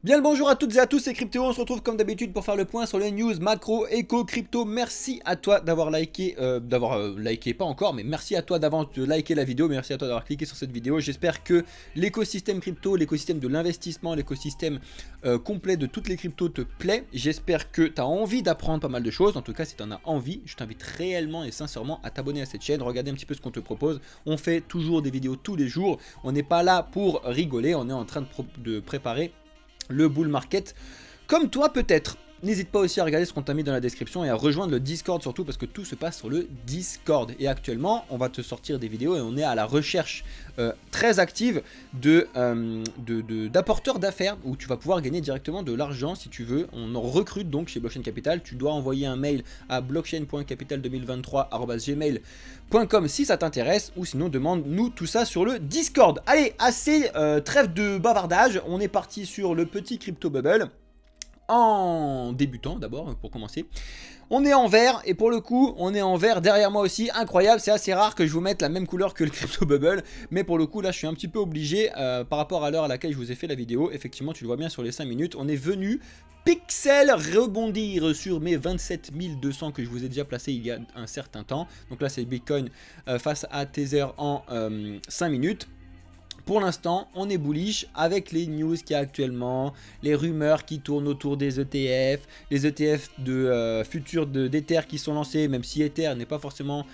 Bien le bonjour à toutes et à tous, c'est Cryptéo, on se retrouve comme d'habitude pour faire le point sur les news macro, éco, crypto. Merci à toi d'avoir liké, liké pas encore, mais merci à toi d'avance de liker la vidéo, merci à toi d'avoir cliqué sur cette vidéo. J'espère que l'écosystème crypto, l'écosystème de l'investissement, l'écosystème complet de toutes les cryptos te plaît. J'espère que tu as envie d'apprendre pas mal de choses, en tout cas si tu en as envie, je t'invite réellement et sincèrement à t'abonner à cette chaîne, regarder un petit peu ce qu'on te propose. On fait toujours des vidéos tous les jours, on n'est pas là pour rigoler, on est en train de préparer le bull market, comme toi peut-être. N'hésite pas aussi à regarder ce qu'on t'a mis dans la description et à rejoindre le Discord surtout parce que tout se passe sur le Discord. Et actuellement, on va te sortir des vidéos et on est à la recherche très active d'apporteurs d'affaires où tu vas pouvoir gagner directement de l'argent si tu veux. On en recrute donc chez Blockchain Capital. Tu dois envoyer un mail à blockchain.capital2023@gmail.com si ça t'intéresse ou sinon demande-nous tout ça sur le Discord. Allez, assez trêve de bavardage. On est parti sur le petit crypto bubble. En débutant d'abord pour commencer, on est en vert et pour le coup on est en vert derrière moi aussi, incroyable, c'est assez rare que je vous mette la même couleur que le crypto bubble, mais pour le coup là je suis un petit peu obligé par rapport à l'heure à laquelle je vous ai fait la vidéo. Effectivement tu le vois bien sur les 5 minutes, on est venu pixel rebondir sur mes 27 200 que je vous ai déjà placé il y a un certain temps. Donc là c'est Bitcoin face à Tether en 5 minutes. Pour l'instant, on est bullish avec les news qu'il y a actuellement, les rumeurs qui tournent autour des ETF, les ETF de futurs d'Ether qui sont lancés, même si Ether n'est pas forcément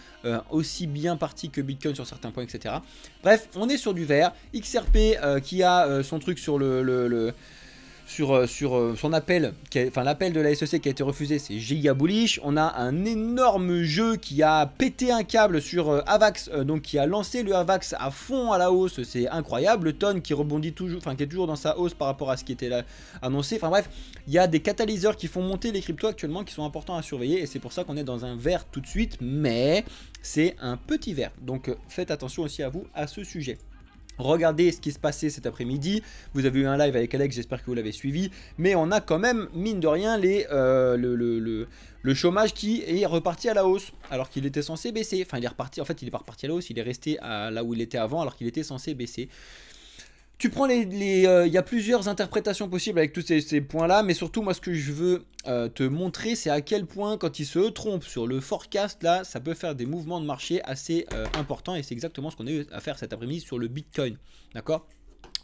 aussi bien parti que Bitcoin sur certains points, etc. Bref, on est sur du vert. XRP qui a son truc sur sur son appel, l'appel de la SEC qui a été refusé, c'est giga bullish. On a un énorme jeu qui a pété un câble sur Avax, donc qui a lancé le Avax à fond à la hausse, c'est incroyable. Le Ton qui rebondit toujours, qui est toujours dans sa hausse par rapport à ce qui était là annoncé. Enfin bref, il y a des catalyseurs qui font monter les cryptos actuellement qui sont importants à surveiller et c'est pour ça qu'on est dans un vert tout de suite, mais c'est un petit vert. Donc faites attention aussi à vous à ce sujet. Regardez ce qui se passait cet après-midi. Vous avez eu un live avec Alex, j'espère que vous l'avez suivi. Mais on a quand même, mine de rien, le chômage qui est reparti à la hausse. Alors qu'il était censé baisser. Enfin, il est reparti, en fait, il n'est pas reparti à la hausse. Il est resté là où il était avant, alors qu'il était censé baisser. Tu prends il y a plusieurs interprétations possibles avec tous ces points-là, mais surtout, moi, ce que je veux te montrer, c'est à quel point, quand il se trompe sur le forecast, là, ça peut faire des mouvements de marché assez importants, et c'est exactement ce qu'on a eu à faire cet après-midi sur le Bitcoin, d'accord ?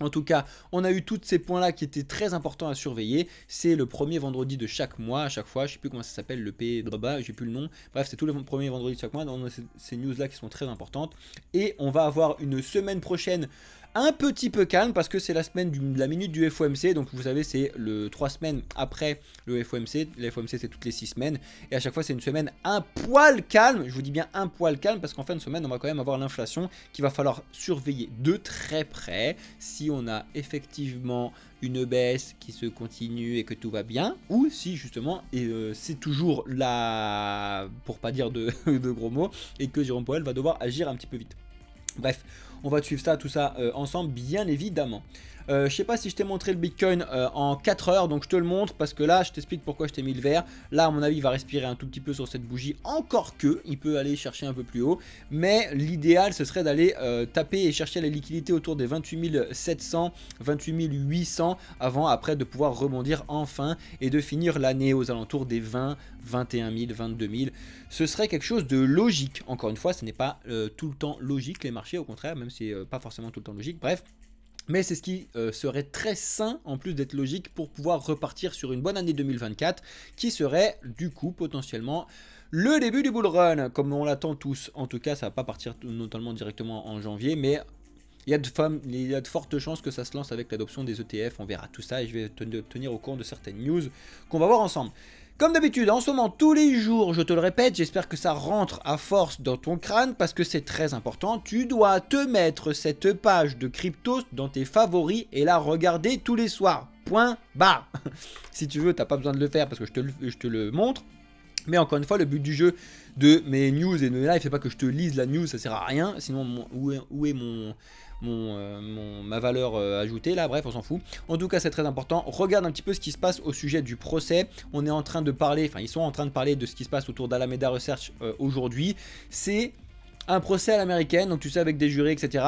En tout cas, on a eu tous ces points-là qui étaient très importants à surveiller. C'est le premier vendredi de chaque mois, à chaque fois. Je ne sais plus comment ça s'appelle, le P, j'ai plus le nom. Bref, c'est tous les premiers vendredis de chaque mois. On a ces news-là qui sont très importantes. Et on va avoir une semaine prochaine un petit peu calme parce que c'est la semaine de la minute du FOMC. Donc vous savez, c'est 3 semaines après le FOMC. Le FOMC, c'est toutes les 6 semaines. Et à chaque fois, c'est une semaine un poil calme. Je vous dis bien un poil calme parce qu'en fin de semaine, on va quand même avoir l'inflation qu'il va falloir surveiller de très près. Si on a effectivement une baisse qui se continue et que tout va bien, ou si justement c'est toujours là, pour pas dire de gros mots, et que Jérôme Powell va devoir agir un petit peu vite. Bref, on va suivre ça, tout ça ensemble, bien évidemment. Je sais pas si je t'ai montré le Bitcoin en 4 heures, donc je te le montre parce que là, je t'explique pourquoi je t'ai mis le vert. Là, à mon avis, il va respirer un tout petit peu sur cette bougie, encore que il peut aller chercher un peu plus haut. Mais l'idéal, ce serait d'aller taper et chercher la liquidité autour des 28 700, 28 800 avant, après, de pouvoir rebondir enfin et de finir l'année aux alentours des 20, 21 000, 22 000. Ce serait quelque chose de logique. Encore une fois, ce n'est pas tout le temps logique, les marchés, au contraire, même si c'est pas forcément tout le temps logique. Bref. Mais c'est ce qui serait très sain, en plus d'être logique, pour pouvoir repartir sur une bonne année 2024, qui serait du coup potentiellement le début du bull run, comme on l'attend tous. En tout cas, ça ne va pas partir notamment directement en janvier, mais il y a de fortes chances que ça se lance avec l'adoption des ETF. On verra tout ça et je vais te tenir au courant de certaines news qu'on va voir ensemble. Comme d'habitude, en ce moment, tous les jours, je te le répète, j'espère que ça rentre à force dans ton crâne parce que c'est très important. Tu dois te mettre cette page de crypto dans tes favoris et la regarder tous les soirs. Point barre. Si tu veux, tu n'as pas besoin de le faire parce que je te le montre. Mais encore une fois, le but du jeu de mes news et de mes lives, c'est pas que je te lise la news, ça sert à rien. Sinon, où est ma valeur ajoutée là, bref, on s'en fout. En tout cas, c'est très important. Regarde un petit peu ce qui se passe au sujet du procès. On est en train de parler, enfin, ils sont en train de parler de ce qui se passe autour d'Alameda Research aujourd'hui. C'est un procès à l'américaine, donc tu sais, avec des jurés, etc.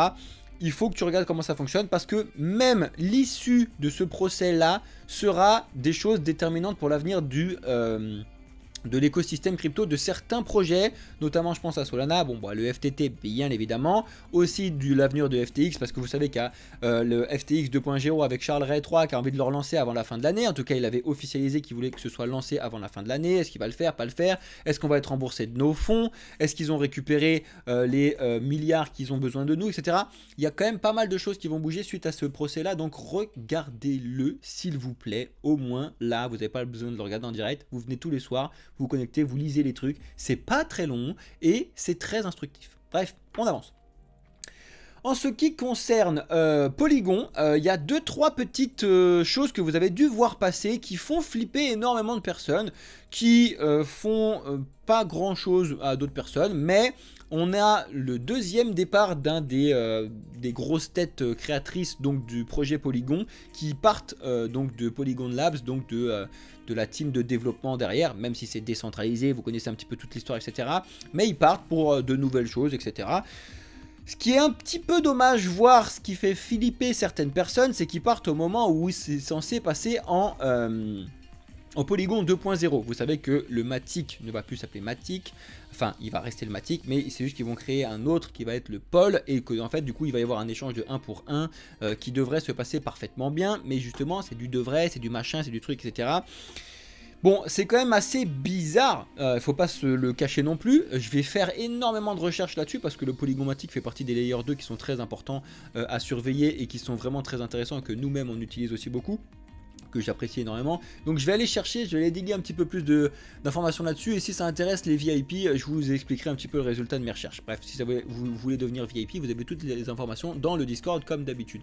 il faut que tu regardes comment ça fonctionne parce que même l'issue de ce procès-là sera des choses déterminantes pour l'avenir de l'écosystème crypto de certains projets, notamment je pense à Solana, bon bah, le FTT bien évidemment, aussi de l'avenir de FTX parce que vous savez qu'il y a le FTX 2.0 avec Charles Ray 3 qui a envie de le relancer avant la fin de l'année. En tout cas il avait officialisé qu'il voulait que ce soit lancé avant la fin de l'année. Est-ce qu'il va le faire, pas le faire? Est-ce qu'on va être remboursé de nos fonds? Est-ce qu'ils ont récupéré les milliards qu'ils ont besoin de nous, etc. Il y a quand même pas mal de choses qui vont bouger suite à ce procès là, donc regardez-le s'il vous plaît. Au moins là vous n'avez pas besoin de le regarder en direct, vous venez tous les soirs, vous connectez, vous lisez les trucs, c'est pas très long et c'est très instructif. Bref, on avance. En ce qui concerne Polygon, il y a 2-3 petites choses que vous avez dû voir passer qui font flipper énormément de personnes, qui font pas grand chose à d'autres personnes, mais on a le deuxième départ d'un des grosses têtes créatrices donc, du projet Polygon qui partent donc de Polygon Labs, donc de la team de développement derrière, même si c'est décentralisé, vous connaissez un petit peu toute l'histoire, etc. Mais ils partent pour de nouvelles choses, etc. Ce qui est un petit peu dommage, voire ce qui fait flipper certaines personnes, c'est qu'ils partent au moment où c'est censé passer en Polygon 2.0. Vous savez que le Matic ne va plus s'appeler Matic, enfin il va rester le Matic, mais c'est juste qu'ils vont créer un autre qui va être le Pol, et que en fait du coup il va y avoir un échange de 1 pour 1 qui devrait se passer parfaitement bien, mais justement c'est du devrait, c'est du machin, c'est du truc, etc. Bon, c'est quand même assez bizarre, faut pas se le cacher non plus. Je vais faire énormément de recherches là-dessus parce que le Polygon Matic fait partie des layers 2 qui sont très importants à surveiller et qui sont vraiment très intéressants et que nous-mêmes on utilise aussi beaucoup, que j'apprécie énormément. Donc je vais aller chercher, je vais aller diguer un petit peu plus d'informations là-dessus, et si ça intéresse les VIP, je vous expliquerai un petit peu le résultat de mes recherches. Bref, si vous voulez devenir VIP, vous avez toutes les informations dans le Discord comme d'habitude.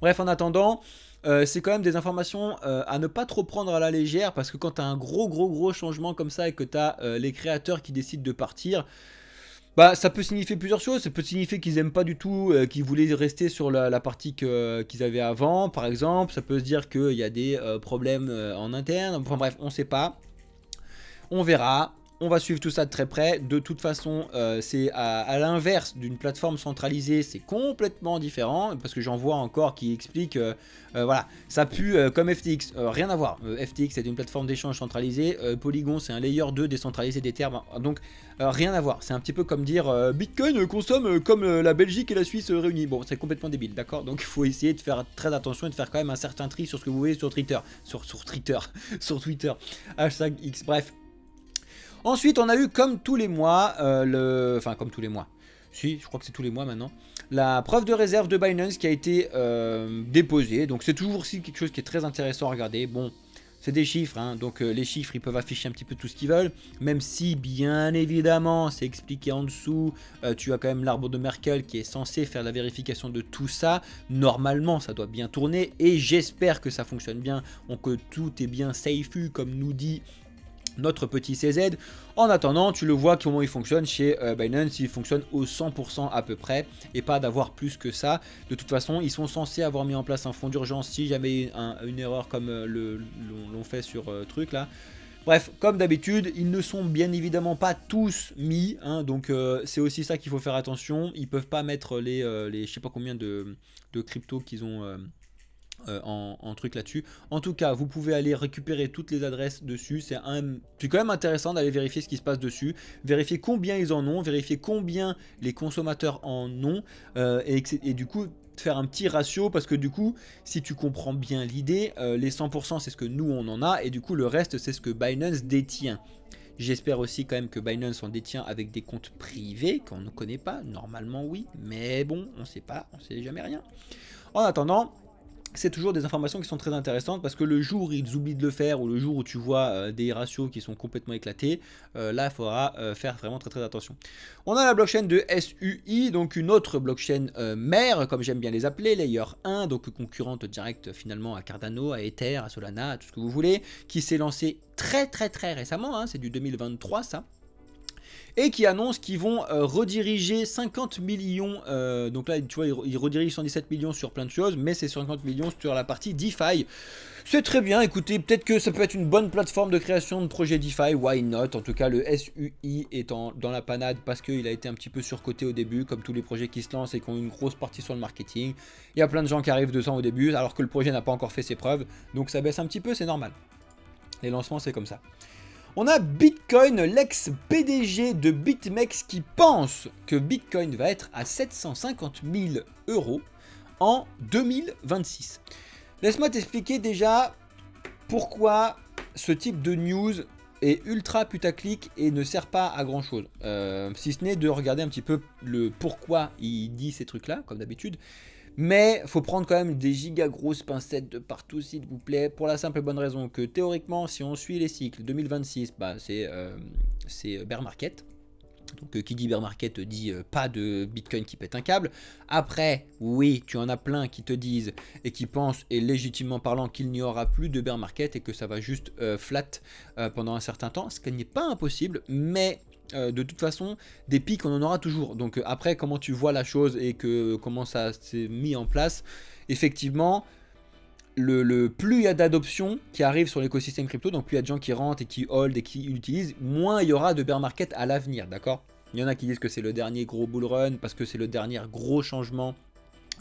Bref, en attendant, c'est quand même des informations à ne pas trop prendre à la légère, parce que quand tu as un gros changement comme ça et que tu as les créateurs qui décident de partir, bah, ça peut signifier plusieurs choses. Ça peut signifier qu'ils n'aiment pas du tout, qu'ils voulaient rester sur la partie qu'ils avaient avant, par exemple. Ça peut se dire qu'il y a des problèmes en interne. Enfin bref, on ne sait pas. On verra. On va suivre tout ça de très près. De toute façon, c'est à l'inverse d'une plateforme centralisée, c'est complètement différent. Parce que j'en vois encore qui expliquent, voilà, ça pue comme FTX. Rien à voir. FTX c'est une plateforme d'échange centralisée. Polygon c'est un layer 2 décentralisé des termes. Donc rien à voir. C'est un petit peu comme dire Bitcoin consomme comme la Belgique et la Suisse réunies. Bon, c'est complètement débile, d'accord? Donc il faut essayer de faire très attention et de faire quand même un certain tri sur ce que vous voyez sur Twitter. Sur Twitter. Hashtag X. Bref. Ensuite, on a eu comme tous les mois, enfin comme tous les mois, si, je crois que c'est tous les mois maintenant, la preuve de réserve de Binance qui a été déposée. Donc c'est toujours aussi quelque chose qui est très intéressant à regarder. Bon, c'est des chiffres, hein, donc les chiffres ils peuvent afficher un petit peu tout ce qu'ils veulent, même si bien évidemment c'est expliqué en dessous. Tu as quand même l'arbre de Merkle qui est censé faire la vérification de tout ça. Normalement ça doit bien tourner et j'espère que ça fonctionne bien, que tout est bien safe comme nous dit notre petit CZ. En attendant, tu le vois comment il fonctionne chez Binance, il fonctionne au 100% à peu près, et pas d'avoir plus que ça. De toute façon, ils sont censés avoir mis en place un fonds d'urgence si jamais une erreur comme l'ont fait sur truc là. Bref, comme d'habitude, ils ne sont bien évidemment pas tous mis, hein, donc c'est aussi ça qu'il faut faire attention. Ils peuvent pas mettre les je sais pas combien de cryptos qu'ils ont en truc là-dessus. En tout cas, vous pouvez aller récupérer toutes les adresses dessus. C'est quand même intéressant d'aller vérifier ce qui se passe dessus, vérifier combien ils en ont, vérifier combien les consommateurs en ont, et du coup faire un petit ratio, parce que du coup si tu comprends bien l'idée, les 100% c'est ce que nous on en a, et du coup le reste c'est ce que Binance détient. J'espère aussi quand même que Binance en détient avec des comptes privés qu'on ne connaît pas. Normalement oui, mais bon, on sait pas, on sait jamais rien. En attendant, c'est toujours des informations qui sont très intéressantes, parce que le jour où ils oublient de le faire, ou le jour où tu vois des ratios qui sont complètement éclatés, là il faudra faire vraiment très attention. On a la blockchain de SUI, donc une autre blockchain mère, comme j'aime bien les appeler, Layer 1, donc concurrente directe finalement à Cardano, à Ether, à Solana, à tout ce que vous voulez, qui s'est lancé très récemment, hein, c'est du 2023 ça. Et qui annoncent qu'ils vont rediriger 50 millions, donc là tu vois ils redirigent 117 millions sur plein de choses, mais c'est 50 millions sur la partie DeFi. C'est très bien, écoutez, peut-être que ça peut être une bonne plateforme de création de projets DeFi, why not? En tout cas, le SUI est dans la panade parce qu'il a été un petit peu surcoté au début, comme tous les projets qui se lancent et qui ont une grosse partie sur le marketing. Il y a plein de gens qui arrivent dedans au début, alors que le projet n'a pas encore fait ses preuves, donc ça baisse un petit peu, c'est normal. Les lancements, c'est comme ça. On a Bitcoin, l'ex-PDG de BitMEX qui pense que Bitcoin va être à 750 000 € en 2026. Laisse-moi t'expliquer déjà pourquoi ce type de news est ultra putaclic et ne sert pas à grand chose. Si ce n'est de regarder un petit peu le pourquoi il dit ces trucs-là, comme d'habitude. Mais faut prendre quand même des giga grosses pincettes de partout, s'il vous plaît, pour la simple et bonne raison que théoriquement, si on suit les cycles 2026, bah, c'est bear market. Donc qui dit bear market dit pas de Bitcoin qui pète un câble. Après, oui, tu en as plein qui te disent et qui pensent, et légitimement parlant, qu'il n'y aura plus de bear market et que ça va juste flat pendant un certain temps, ce qui n'est pas impossible, mais de toute façon, des pics, on en aura toujours. Donc après, comment tu vois la chose et comment ça s'est mis en place, effectivement, plus il y a d'adoption qui arrive sur l'écosystème crypto, donc plus il y a de gens qui rentrent et qui hold et qui utilisent, moins il y aura de bear market à l'avenir, d'accord? Il y en a qui disent que c'est le dernier gros bull run parce que c'est le dernier gros changement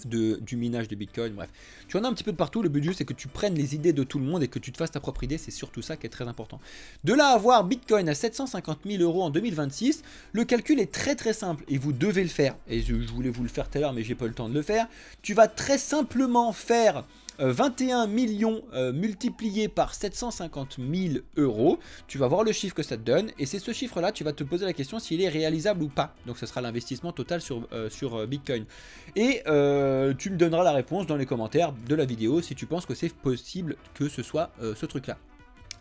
du minage de Bitcoin, bref. Tu en as un petit peu de partout, le but du jeu c'est que tu prennes les idées de tout le monde et que tu te fasses ta propre idée, c'est surtout ça qui est très important. De là à avoir Bitcoin à 750 000 € en 2026, le calcul est très très simple et vous devez le faire. Et je voulais vous le faire tout à l'heure mais j'ai pas eu le temps de le faire. Tu vas très simplement faire 21 millions multiplié par 750 000 €, tu vas voir le chiffre que ça te donne et c'est ce chiffre là, tu vas te poser la question s'il est réalisable ou pas. Donc ce sera l'investissement total sur Bitcoin. Et tu me donneras la réponse dans les commentaires de la vidéo si tu penses que c'est possible que ce soit ce truc là.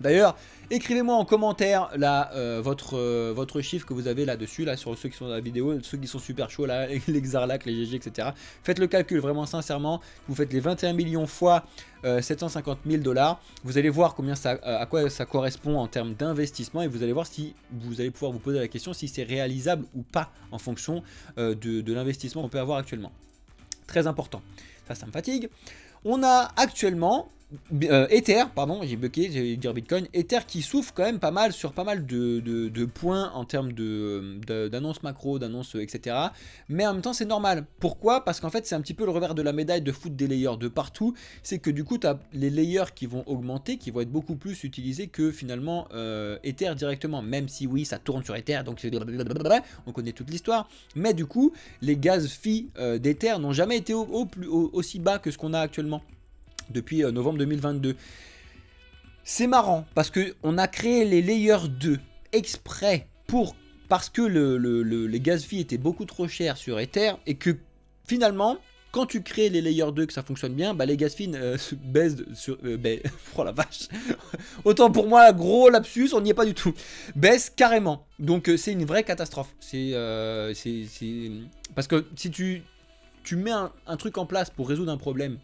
D'ailleurs, écrivez-moi en commentaire là, votre chiffre que vous avez là-dessus, là, sur ceux qui sont dans la vidéo, ceux qui sont super chauds, là, les Xarlac, les GG, etc. Faites le calcul vraiment sincèrement. Vous faites les 21 millions fois 750 000 $. Vous allez voir combien à quoi ça correspond en termes d'investissement et vous allez voir si vous allez pouvoir vous poser la question si c'est réalisable ou pas en fonction de l'investissement qu'on peut avoir actuellement. Très important. Ça me fatigue. On a actuellement Ether, pardon, j'ai bloqué, j'ai dire Bitcoin, Ether qui souffre quand même pas mal sur pas mal de points en termes d'annonces macro, d'annonces etc. Mais en même temps c'est normal. Pourquoi? Parce qu'en fait c'est un petit peu le revers de la médaille de foutre des layers de partout. C'est que du coup tu as les layers qui vont augmenter, qui vont être beaucoup plus utilisés que finalement Ether directement. Même si oui ça tourne sur Ether, donc on connaît toute l'histoire. Mais du coup les gaz fees d'Ether n'ont jamais été aussi bas que ce qu'on a actuellement depuis novembre 2022. C'est marrant parce que on a créé les layers 2 exprès parce que les gas fees étaient beaucoup trop chers sur Ether et que finalement quand tu crées les layers 2 que ça fonctionne bien, bah les gas fees baissent sur oh la vache. Autant pour moi, gros lapsus, on n'y est pas du tout. Baisse carrément. Donc c'est une vraie catastrophe. C'est parce que si tu mets un truc en place pour résoudre un problème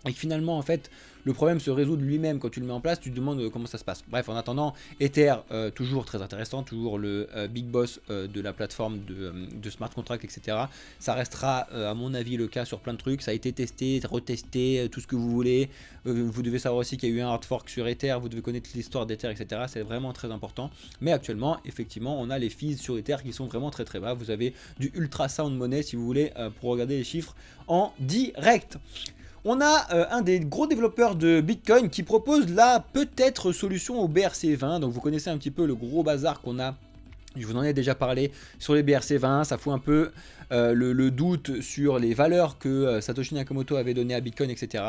et que finalement en fait le problème se résout de lui-même quand tu le mets en place, tu te demandes comment ça se passe. Bref, en attendant, Ether, toujours très intéressant, toujours le big boss de la plateforme de smart contract, etc. Ça restera à mon avis le cas sur plein de trucs, ça a été testé, retesté, tout ce que vous voulez. Vous devez savoir aussi qu'il y a eu un hard fork sur Ether, vous devez connaître l'histoire d'Ether, etc. C'est vraiment très important. Mais actuellement, effectivement, on a les fees sur Ether qui sont vraiment très très bas. Vous avez du ultra sound money si vous voulez pour regarder les chiffres en direct. On a un des gros développeurs de Bitcoin qui propose la peut-être solution au BRC20. Donc vous connaissez un petit peu le gros bazar qu'on a. Je vous en ai déjà parlé sur les BRC20. Ça fout un peu le doute sur les valeurs que Satoshi Nakamoto avait données à Bitcoin, etc.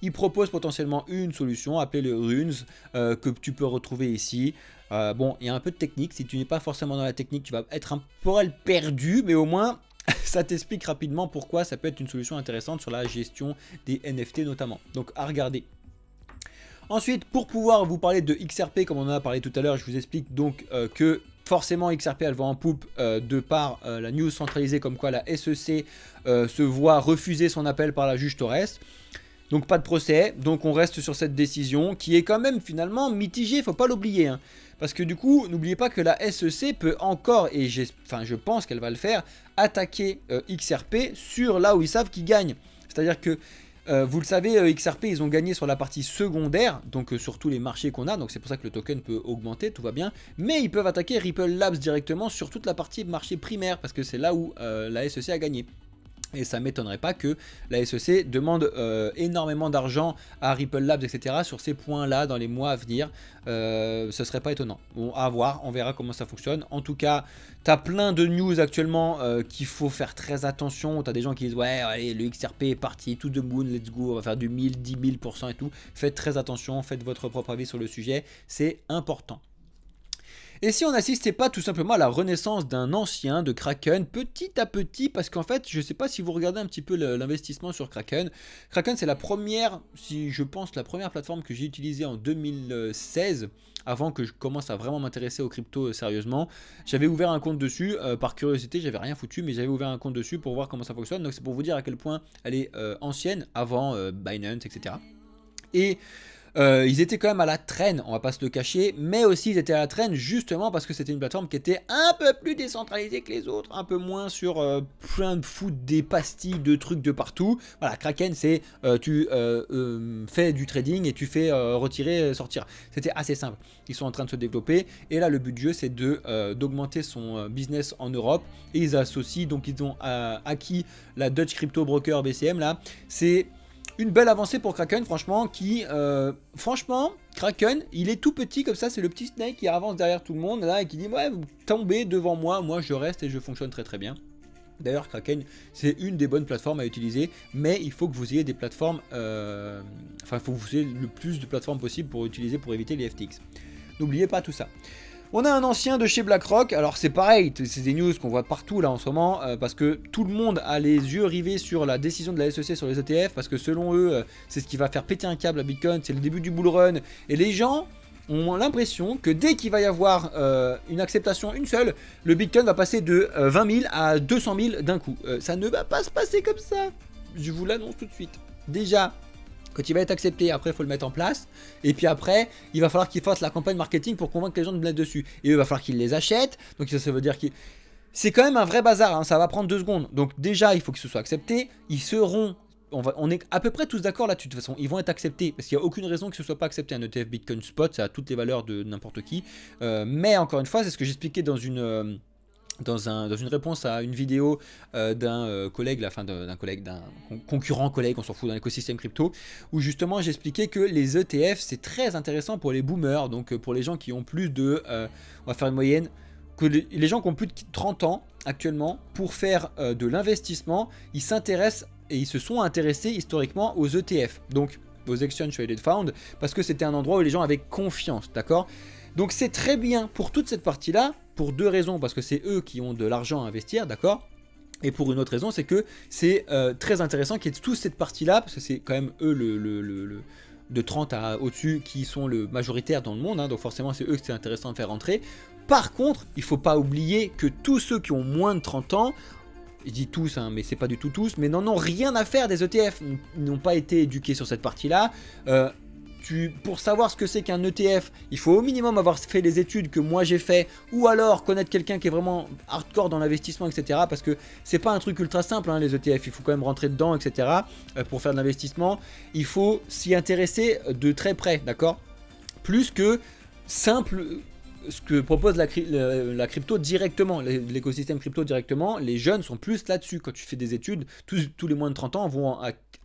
Il propose potentiellement une solution appelée le Runes que tu peux retrouver ici. Bon, il y a un peu de technique. Si tu n'es pas forcément dans la technique, tu vas être un poil perdu, mais au moins ça t'explique rapidement pourquoi ça peut être une solution intéressante sur la gestion des NFT notamment. Donc à regarder. Ensuite, pour pouvoir vous parler de XRP, comme on en a parlé tout à l'heure, je vous explique donc que forcément XRP elle va en poupe de par la news centralisée comme quoi la SEC se voit refuser son appel par la juge Torres. Donc pas de procès, donc on reste sur cette décision qui est quand même finalement mitigée, faut pas l'oublier. Hein. Parce que du coup, n'oubliez pas que la SEC peut encore, et je pense qu'elle va le faire, attaquer XRP sur là où ils savent qu'ils gagnent. C'est-à-dire que Vous le savez, XRP, ils ont gagné sur la partie secondaire, donc sur tous les marchés qu'on a, donc c'est pour ça que le token peut augmenter, tout va bien. Mais ils peuvent attaquer Ripple Labs directement sur toute la partie marché primaire, parce que c'est là où la SEC a gagné. Et ça ne m'étonnerait pas que la SEC demande énormément d'argent à Ripple Labs, etc. sur ces points-là dans les mois à venir. Ce serait pas étonnant. Bon, à voir, on verra comment ça fonctionne. En tout cas, tu as plein de news actuellement qu'il faut faire très attention. Tu as des gens qui disent, ouais, allez, le XRP est parti, tout de moon, let's go, on va faire du 1000, 10 000% et tout. Faites très attention, faites votre propre avis sur le sujet, c'est important. Et si on n'assistait pas tout simplement à la renaissance d'un ancien de Kraken petit à petit, parce qu'en fait, je ne sais pas si vous regardez un petit peu l'investissement sur Kraken. Kraken, c'est la première, si je pense, la première plateforme que j'ai utilisée en 2016, avant que je commence à vraiment m'intéresser aux cryptos sérieusement. J'avais ouvert un compte dessus, par curiosité, j'avais rien foutu, mais j'avais ouvert un compte dessus pour voir comment ça fonctionne. Donc c'est pour vous dire à quel point elle est ancienne, avant Binance, etc. Et ils étaient quand même à la traîne, on va pas se le cacher, mais aussi ils étaient à la traîne justement parce que c'était une plateforme qui était un peu plus décentralisée que les autres, un peu moins sur plein de foutre des pastilles de trucs de partout. Voilà, Kraken c'est tu fais du trading et tu fais retirer, sortir. C'était assez simple. Ils sont en train de se développer et là le but du jeu c'est d'augmenter son business en Europe et ils associent, donc ils ont acquis la Dutch Crypto Broker BCM là, c'est une belle avancée pour Kraken, franchement, franchement, Kraken, il est tout petit comme ça, c'est le petit snake qui avance derrière tout le monde, là, et qui dit, ouais, vous tombez devant moi, moi je reste et je fonctionne très très bien. D'ailleurs, Kraken, c'est une des bonnes plateformes à utiliser, mais il faut que vous ayez des plateformes, enfin, il faut que vous ayez le plus de plateformes possible pour utiliser, pour éviter les FTX. N'oubliez pas tout ça. On a un ancien de chez BlackRock, alors c'est pareil, c'est des news qu'on voit partout là en ce moment, parce que tout le monde a les yeux rivés sur la décision de la SEC sur les ETF, parce que selon eux, c'est ce qui va faire péter un câble à Bitcoin, c'est le début du bull run, et les gens ont l'impression que dès qu'il va y avoir une acceptation, une seule, le Bitcoin va passer de 20 000 à 200 000 d'un coup. Ça ne va pas se passer comme ça, je vous l'annonce tout de suite. Déjà, quand il va être accepté, après il faut le mettre en place. Et puis après, il va falloir qu'ils fassent la campagne marketing pour convaincre les gens de mettre dessus. Et il va falloir qu'ils les achètent. Donc ça veut dire que c'est quand même un vrai bazar, hein, ça va prendre 2 secondes. Donc déjà, il faut que ce soit accepté. Ils seront... On est à peu près tous d'accord là-dessus, de toute façon, ils vont être acceptés, parce qu'il n'y a aucune raison que ce ne soit pas accepté. Un ETF Bitcoin Spot, ça a toutes les valeurs de n'importe qui. Mais encore une fois, c'est ce que j'expliquais dans une réponse à une vidéo d'un collègue, d'un concurrent collègue, on s'en fout, dans l'écosystème crypto, où justement j'expliquais que les ETF c'est très intéressant pour les boomers, donc pour les gens qui ont plus de, on va faire une moyenne, que les gens qui ont plus de 30 ans actuellement, pour faire de l'investissement, ils s'intéressent et ils se sont intéressés historiquement aux ETF, donc aux Exchange Traded Fund, parce que c'était un endroit où les gens avaient confiance, d'accord ? Donc c'est très bien pour toute cette partie-là, pour 2 raisons, parce que c'est eux qui ont de l'argent à investir, d'accord ? Et pour une autre raison, c'est que c'est très intéressant qu'il y ait toute cette partie-là, parce que c'est quand même eux de 30 à au-dessus qui sont le majoritaire dans le monde, hein, donc forcément c'est eux que c'est intéressant de faire rentrer. Par contre, il ne faut pas oublier que tous ceux qui ont moins de 30 ans, je dis tous, hein, mais c'est pas du tout tous, mais n'en ont rien à faire des ETF, ils n'ont pas été éduqués sur cette partie-là. Pour savoir ce que c'est qu'un ETF, il faut au minimum avoir fait les études que moi j'ai fait, ou alors connaître quelqu'un qui est vraiment hardcore dans l'investissement, etc. Parce que c'est pas un truc ultra simple, hein, les ETF, il faut quand même rentrer dedans, etc. Pour faire de l'investissement, il faut s'y intéresser de très près, d'accord ? Plus que simple... ce que propose la crypto directement, l'écosystème crypto directement, les jeunes sont plus là-dessus. Quand tu fais des études, tous les moins de 30 ans vont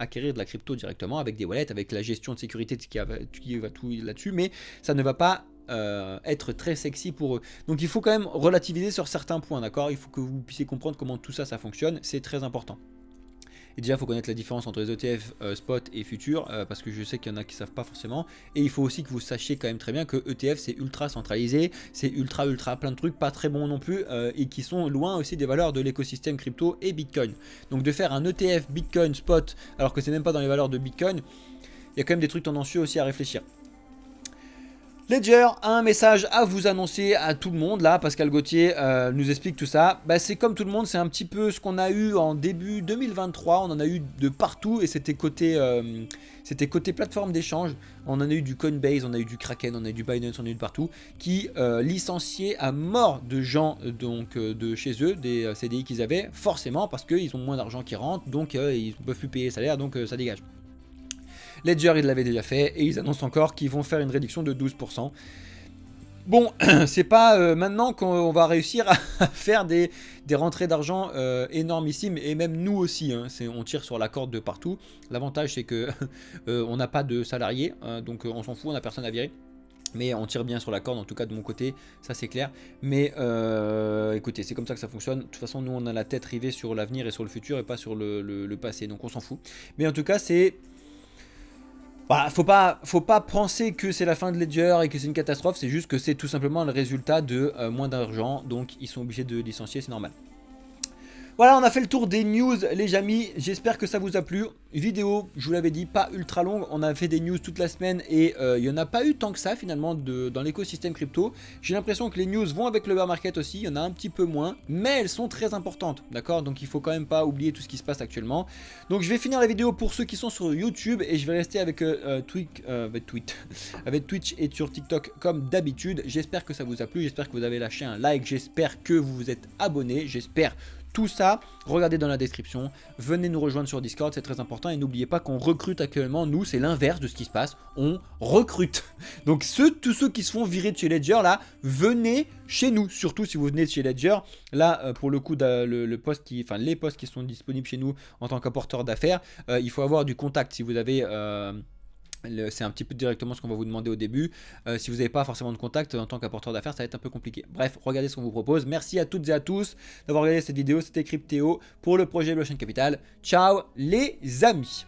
acquérir de la crypto directement avec des wallets, avec la gestion de sécurité qui va tout là-dessus, mais ça ne va pas être très sexy pour eux. Donc il faut quand même relativiser sur certains points, d'accord ? Il faut que vous puissiez comprendre comment tout ça fonctionne, c'est très important. Et déjà, il faut connaître la différence entre les ETF spot et futurs, parce que je sais qu'il y en a qui ne savent pas forcément. Et il faut aussi que vous sachiez quand même très bien que ETF, c'est ultra centralisé, c'est ultra plein de trucs, pas très bons non plus, et qui sont loin aussi des valeurs de l'écosystème crypto et Bitcoin. Donc de faire un ETF Bitcoin spot, alors que c'est même pas dans les valeurs de Bitcoin, il y a quand même des trucs tendancieux aussi à réfléchir. Ledger a un message à vous annoncer à tout le monde là, Pascal Gauthier nous explique tout ça. Bah, c'est comme tout le monde, c'est un petit peu ce qu'on a eu en début 2023, on en a eu de partout et c'était côté plateforme d'échange. On en a eu du Coinbase, on a eu du Kraken, on a eu du Binance, on a eu de partout, qui licenciaient à mort de gens de chez eux, des CDI qu'ils avaient, forcément parce qu'ils ont moins d'argent qui rentre, donc ils ne peuvent plus payer les salaires, donc ça dégage. Ledger, ils l'avaient déjà fait, et ils annoncent encore qu'ils vont faire une réduction de 12%. Bon, c'est pas maintenant qu'on va réussir à faire des rentrées d'argent énormissimes, et même nous aussi, hein, on tire sur la corde de partout. L'avantage c'est que on n'a pas de salariés, donc on s'en fout, on n'a personne à virer. Mais on tire bien sur la corde, en tout cas de mon côté, ça c'est clair. Mais écoutez, c'est comme ça que ça fonctionne. De toute façon, nous on a la tête rivée sur l'avenir et sur le futur et pas sur le passé, donc on s'en fout. Mais en tout cas, c'est... Bah, faut pas penser que c'est la fin de Ledger et que c'est une catastrophe, c'est juste que c'est tout simplement le résultat de moins d'argent, donc ils sont obligés de licencier, c'est normal. Voilà, on a fait le tour des news les amis, j'espère que ça vous a plu. Vidéo, je vous l'avais dit, pas ultra longue, on a fait des news toute la semaine et il n'y en a pas eu tant que ça finalement dans l'écosystème crypto. J'ai l'impression que les news vont avec le bear market aussi, il y en a un petit peu moins, mais elles sont très importantes, d'accord? Donc il faut quand même pas oublier tout ce qui se passe actuellement. Donc je vais finir la vidéo pour ceux qui sont sur YouTube et je vais rester avec Twitch et sur TikTok comme d'habitude. J'espère que ça vous a plu, j'espère que vous avez lâché un like, j'espère que vous vous êtes abonné, j'espère... Tout ça, regardez dans la description, venez nous rejoindre sur Discord, c'est très important et n'oubliez pas qu'on recrute actuellement, nous c'est l'inverse de ce qui se passe, on recrute. Donc tous ceux qui se font virer de chez Ledger là, venez chez nous, surtout si vous venez de chez Ledger. Là pour le coup, les postes qui sont disponibles chez nous en tant qu'apporteur d'affaires, il faut avoir du contact si vous avez... c'est un petit peu directement ce qu'on va vous demander au début. Si vous n'avez pas forcément de contact en tant qu'apporteur d'affaires, ça va être un peu compliqué. Bref, regardez ce qu'on vous propose. Merci à toutes et à tous d'avoir regardé cette vidéo. C'était Cryptéo pour le projet Blockchain Capital. Ciao les amis.